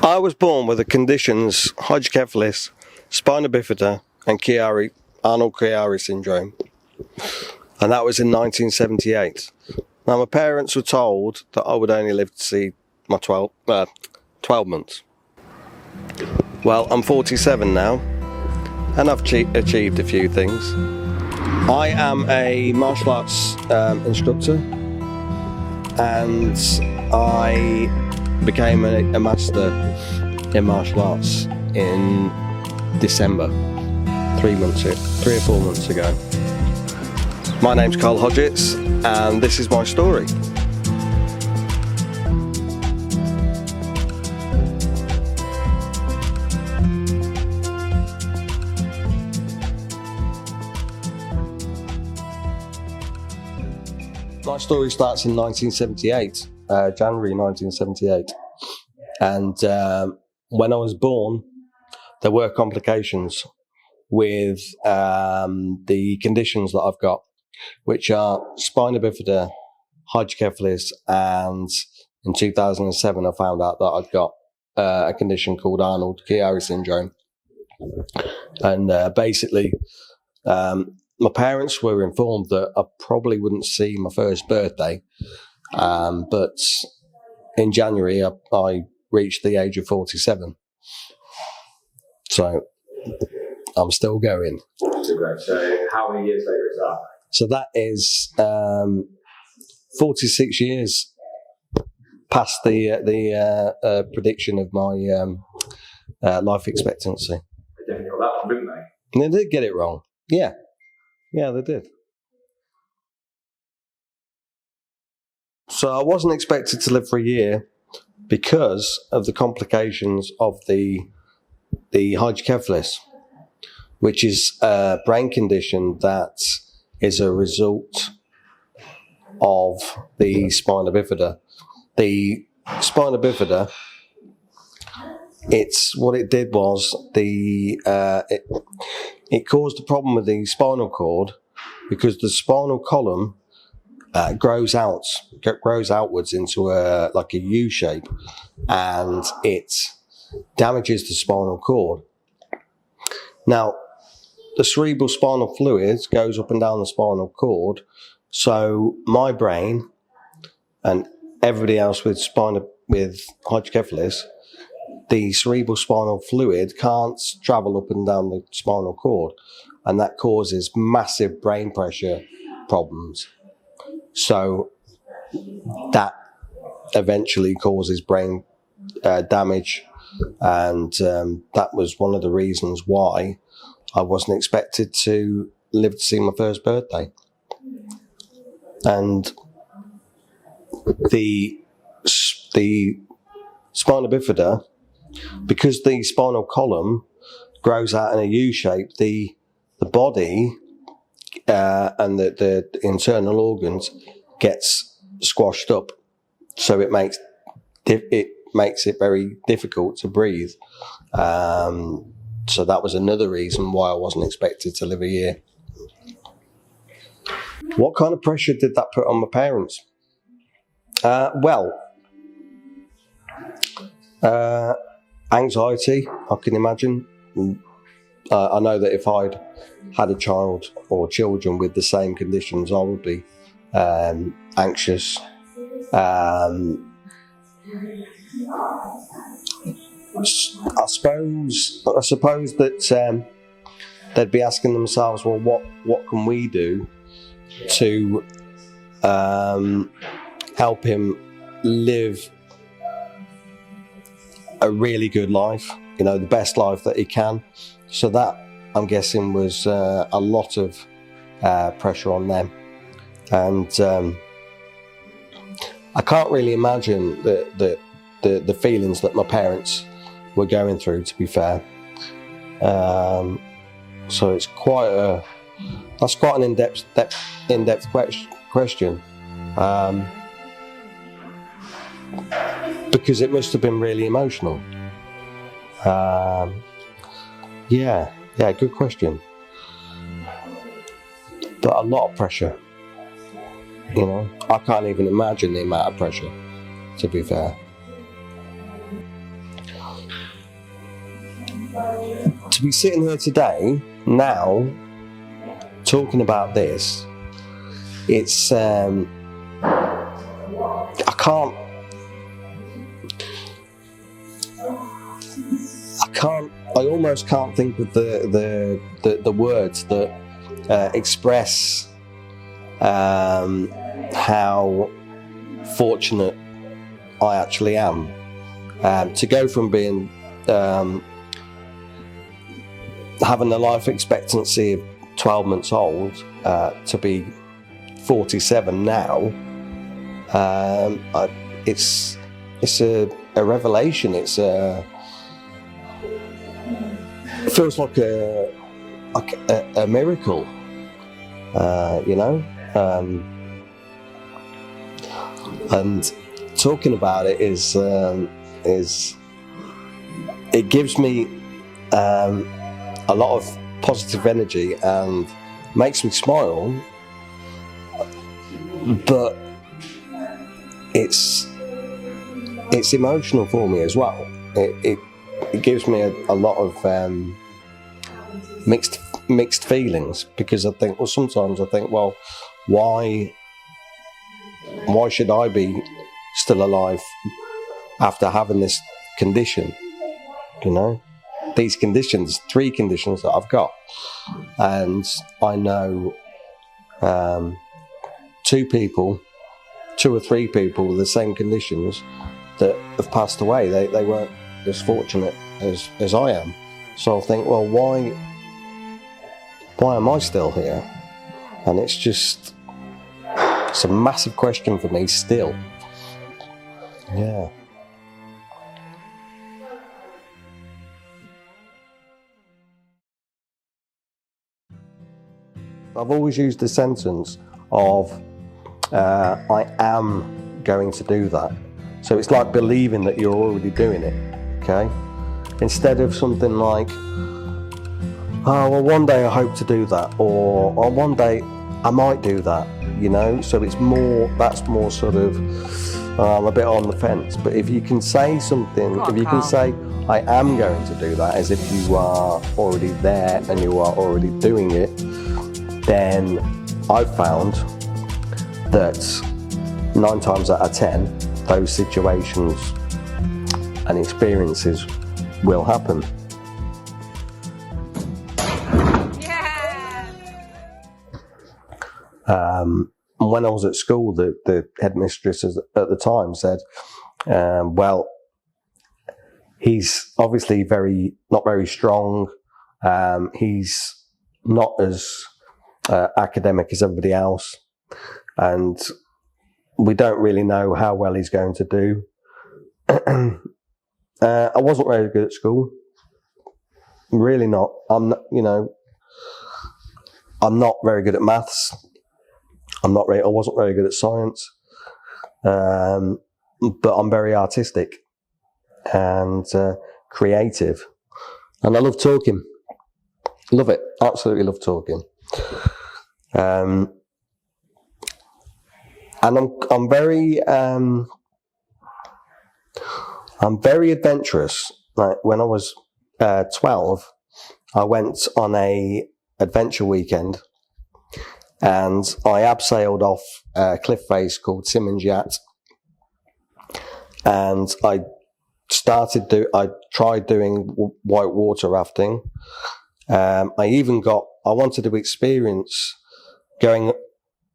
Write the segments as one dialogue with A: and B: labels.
A: I was born with the conditions Hydrocephalus, Spina Bifida and Arnold Chiari syndrome, and that was in 1978. Now my parents were told that I would only live to see my 12 months. Well, I'm 47 now and I've achieved a few things. I am a martial arts instructor, and I became a master in martial arts in December, 3 or 4 months ago. My name's Carl Hodgetts, and this is my story. My story starts in 1978, January 1978, and when I was born, there were complications with the conditions that I've got, which are Spina Bifida, Hydrocephalus, and in 2007 I found out that I'd got a condition called Arnold Chiari syndrome. And basically, my parents were informed that I probably wouldn't see my first birthday, but in January I reached the age of 47. So I'm still going.
B: So how many years later is that?
A: So that is 46 years past the prediction of my life expectancy.
B: They definitely got that wrong, didn't they?
A: And they did get it wrong. Yeah, they did. So I wasn't expected to live for a year because of the complications of the hydrocephalus, which is a brain condition that is a result of the spina bifida. The spina bifida, what it did was it caused a problem with the spinal cord because the spinal column grows outwards into a U shape, and it damages the spinal cord. Now, the cerebral spinal fluid goes up and down the spinal cord, so my brain and everybody else with hydrocephalus, the cerebral spinal fluid can't travel up and down the spinal cord, and that causes massive brain pressure problems. So that eventually causes brain damage, and that was one of the reasons why I wasn't expected to live to see my first birthday. And the spina bifida, because the spinal column grows out in a U shape, the body and the internal organs gets squashed up, so it makes it very difficult to breathe. So that was another reason why I wasn't expected to live a year. What kind of pressure did that put on my parents? Anxiety, I can imagine. I know that if I'd had a child or children with the same conditions, I would be anxious. I suppose that they'd be asking themselves, well, what can we do to help him live a really good life, the best life that he can. So that, I'm guessing, was a lot of pressure on them. And I can't really imagine the feelings that my parents were going through, to be fair. So it's quite an in-depth question, because it must have been really emotional. Yeah, good question. But a lot of pressure. I can't even imagine the amount of pressure, to be fair. to be sitting here today, now, talking about this, it's, I almost can't think of the words that express how fortunate I actually am. To go from being having a life expectancy of 12 months old to be 47 now, it's a revelation. It feels like a miracle, you know. And talking about it is it gives me a lot of positive energy and makes me smile, but it's emotional for me as well. It gives me a lot of mixed feelings, because I think, well, sometimes I think, well, why should I be still alive after having this condition? You know, these conditions, 3 conditions that I've got, and I know 2 or 3 people with the same conditions that have passed away. They weren't as fortunate as I am. So I think, well, why am I still here? And it's a massive question for me still. Yeah. I've always used the sentence of I am going to do that. So it's like believing that you're already doing it, okay? Instead of something like, oh, well, one day I hope to do that, or one day I might do that, you know? So that's more sort of, I'm a bit on the fence. But if you can say something, if you can say, I am going to do that, as if you are already there and you are already doing it, then I've found that 9 times out of 10, those situations and experiences will happen.
C: Yeah.
A: When I was at school, the headmistress at the time said, well, he's obviously not very strong. He's not as academic as everybody else, and we don't really know how well he's going to do. I wasn't very good at school, really not. I'm not very good at maths. I wasn't very good at science, but I'm very artistic and creative, and I love talking. Love it, absolutely love talking. And I'm very adventurous. Like when I was 12, I went on a adventure weekend, and I abseiled off a cliff face called Simmons Yacht, and I tried doing white water rafting. I wanted to experience going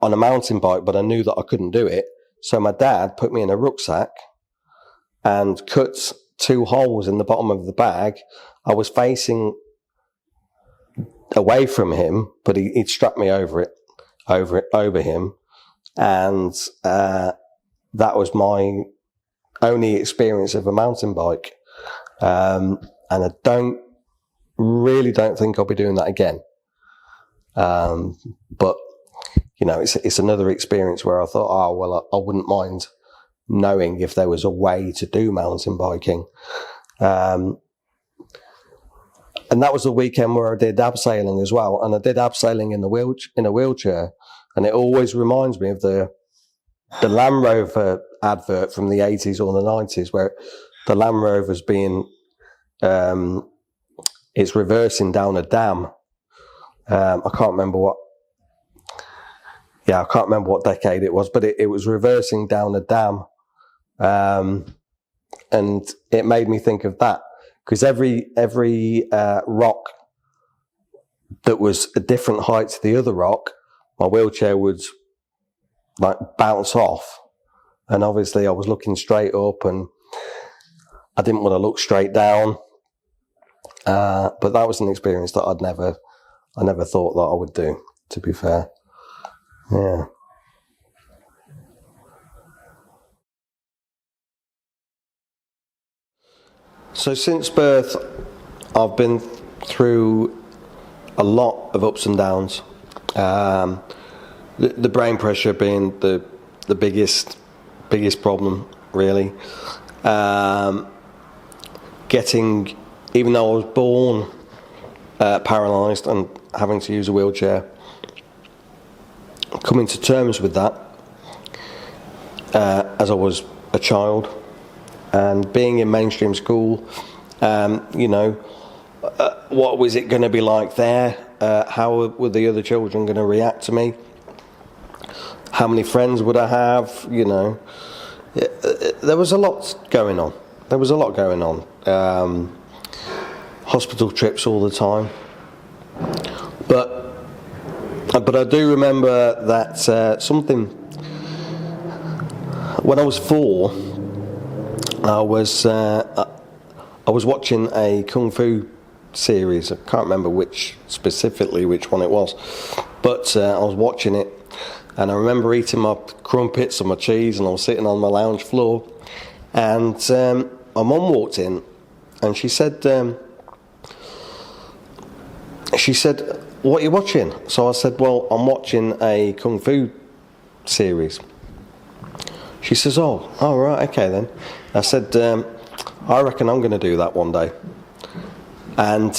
A: on a mountain bike, but I knew that I couldn't do it. So my dad put me in a rucksack and cut 2 holes in the bottom of the bag. I was facing away from him, but he'd strapped me over him. And that was my only experience of a mountain bike. And I don't think I'll be doing that again. But you know, it's another experience where I thought, oh, well, I wouldn't mind knowing if there was a way to do mountain biking. And that was the weekend where I did abseiling as well. And I did abseiling in a wheelchair. And it always reminds me of the Land Rover advert from the 80s or the 90s, where the Land Rover's being it's reversing down a dam. I can't remember what decade it was, but it was reversing down a dam. And it made me think of that, because every rock that was a different height to the other rock, my wheelchair would like bounce off. And obviously I was looking straight up and I didn't want to look straight down. But that was an experience that I never thought that I would do, to be fair. Yeah. So since birth, I've been through a lot of ups and downs. The brain pressure being the biggest problem, really. Even though I was born paralysed and having to use a wheelchair, coming to terms with that as I was a child, and being in mainstream school, what was it going to be like there? How were the other children going to react to me? How many friends would I have? There was a lot going on. Hospital trips all the time. But I do remember that something. When I was 4, I was watching a kung fu series. I can't remember which one it was, but I was watching it, and I remember eating my crumpets and my cheese, and I was sitting on my lounge floor, and my mum walked in, and she said, "What are you watching?" So I said, "Well, I'm watching a kung fu series." She says, "Oh, right, okay then." I said, "I reckon I'm going to do that one day." And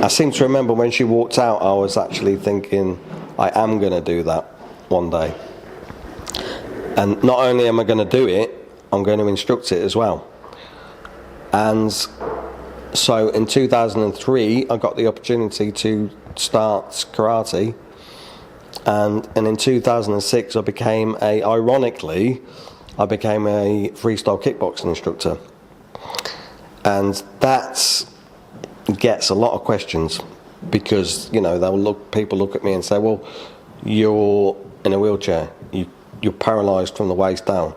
A: I seem to remember when she walked out, I was actually thinking, I am going to do that one day. And not only am I going to do it, I'm going to instruct it as well. And so in 2003, I got the opportunity to start karate. And in 2006, I became a freestyle kickboxing instructor. And that gets a lot of questions, because people look at me and say, "Well, you're in a wheelchair, you're paralysed from the waist down."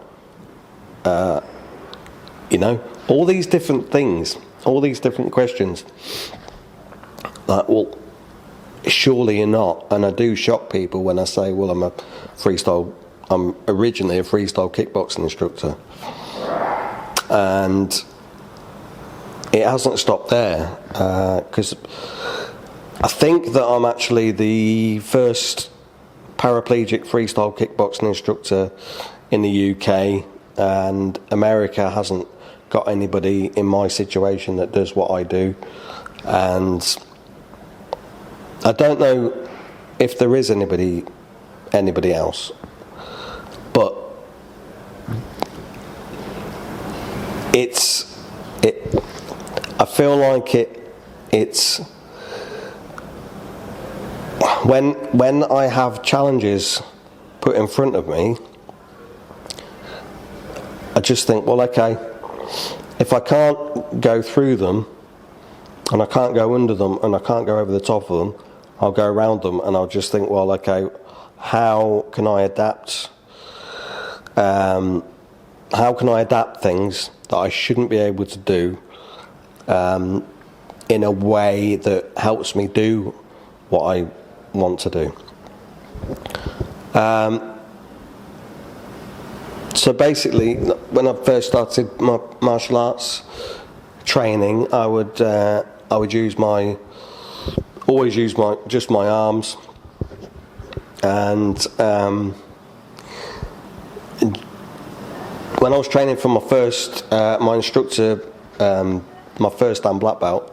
A: All these different things, all these different questions. Like, well, surely you're not. And I do shock people when I say, "Well, I'm originally a freestyle kickboxing instructor," and it hasn't stopped there, because I think that I'm actually the first paraplegic freestyle kickboxing instructor in the UK, and America hasn't got anybody in my situation that does what I do. And I don't know if there is anybody else, but I feel like it's when I have challenges put in front of me, I just think, well, okay, if I can't go through them, and I can't go under them, and I can't go over the top of them, I'll go around them, and I'll just think, well, okay, how can I adapt? How can I adapt things that I shouldn't be able to do in a way that helps me do what I want to do? So basically, when I first started my martial arts training, I would always use my arms, and when I was training for my instructor, my first Dan black belt,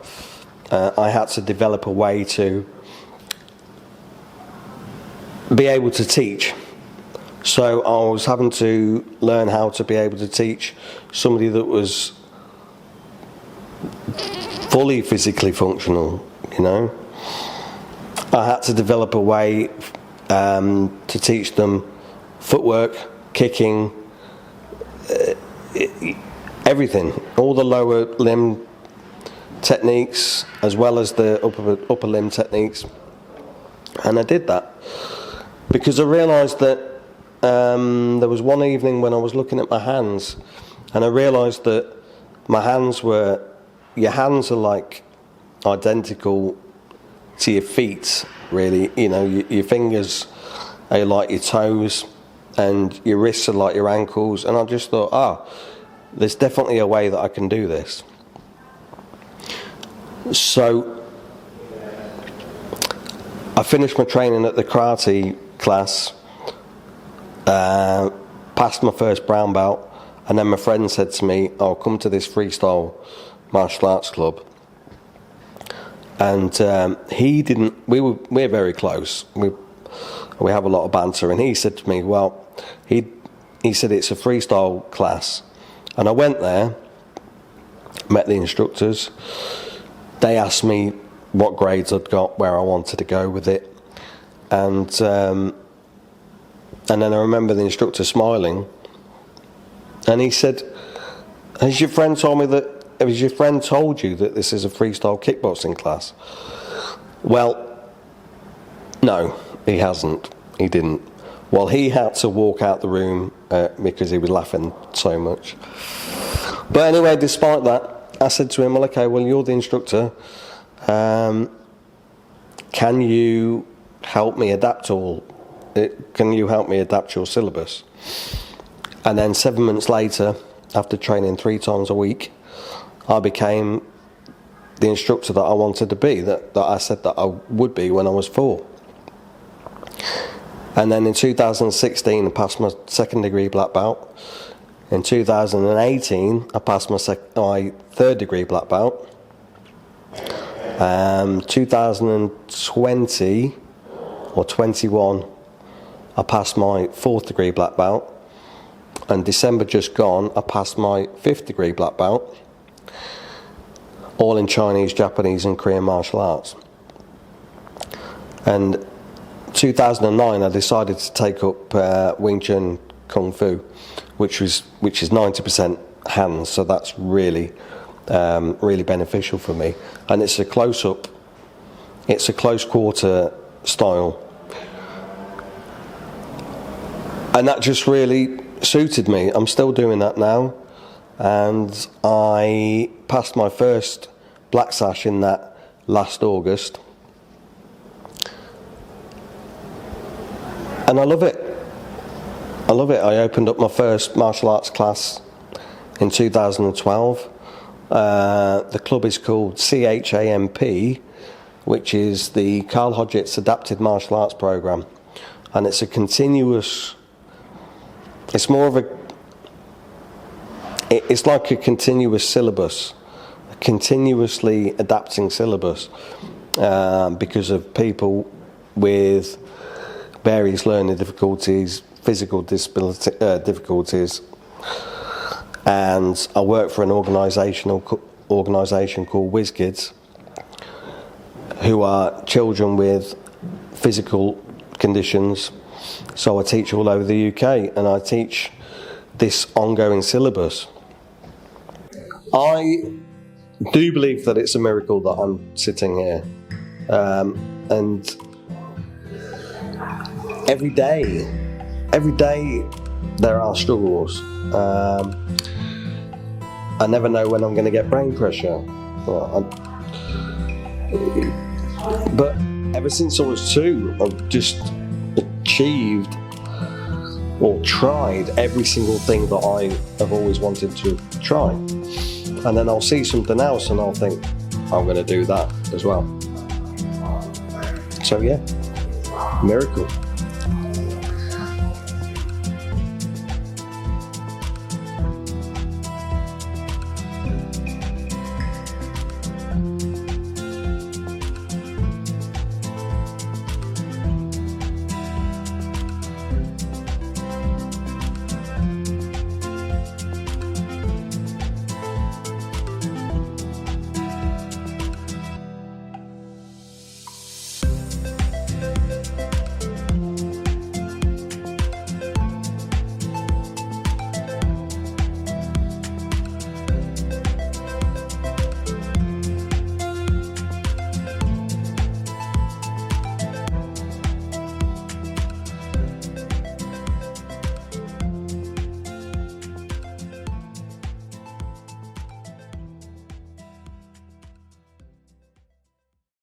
A: I had to develop a way to be able to teach. So I was having to learn how to be able to teach somebody that was fully physically functional, you know. I had to develop a way to teach them footwork, kicking, everything, all the lower limb techniques as well as the upper limb techniques. And I did that because I realised that there was one evening when I was looking at my hands, and I realised that my hands were, your hands are like identical to your feet, really. You know, your fingers are like your toes, and your wrists are like your ankles. And I just thought, there's definitely a way that I can do this. So I finished my training at the karate class, passed my first brown belt, and then my friend said to me, "I'll come to this freestyle martial arts club." And he didn't. We're very close. We have a lot of banter, and he said to me, "Well," he said, "it's a freestyle class." And I went there, met the instructors. They asked me what grades I'd got, where I wanted to go with it, and then I remember the instructor smiling, and he said, "Has your friend told you that this is a freestyle kickboxing class?" Well, no, he hasn't. He didn't. Well, he had to walk out the room because he was laughing so much. But anyway, despite that, I said to him, "Well, okay, well, you're the instructor. Can you help me adapt your syllabus?" And then 7 months later, after training 3 times a week, I became the instructor that I wanted to be, that I said that I would be when I was 4. And then in 2016, I passed my 2nd degree black belt. In 2018, I passed my 3rd degree black belt. 2020 or 21, I passed my 4th degree black belt. And December just gone, I passed my 5th degree black belt, all in Chinese, Japanese and Korean martial arts. And 2009, I decided to take up Wing Chun Kung Fu, which is 90% hands, so that's really beneficial for me. And it's a close quarter style, and that just really suited me. I'm still doing that now, and I passed my first black sash in that last August, and I love it. I opened up my first martial arts class in 2012. The club is called CHAMP, which is the Carl Hodgett's Adapted Martial Arts Program, and it's a continuous. It's more of it's like a continuous syllabus, a continuously adapting syllabus, because of people with various learning difficulties, physical disability, difficulties. And I work for an organisation called WizKids, who are children with physical conditions. So I teach all over the UK, and I teach this ongoing syllabus. I do believe that it's a miracle that I'm sitting here, and every day there are struggles. I never know when I'm going to get brain pressure. But ever since I was 2, I've just achieved or tried every single thing that I have always wanted to try. And then I'll see something else and I'll think, I'm going to do that as well. So yeah, miracle.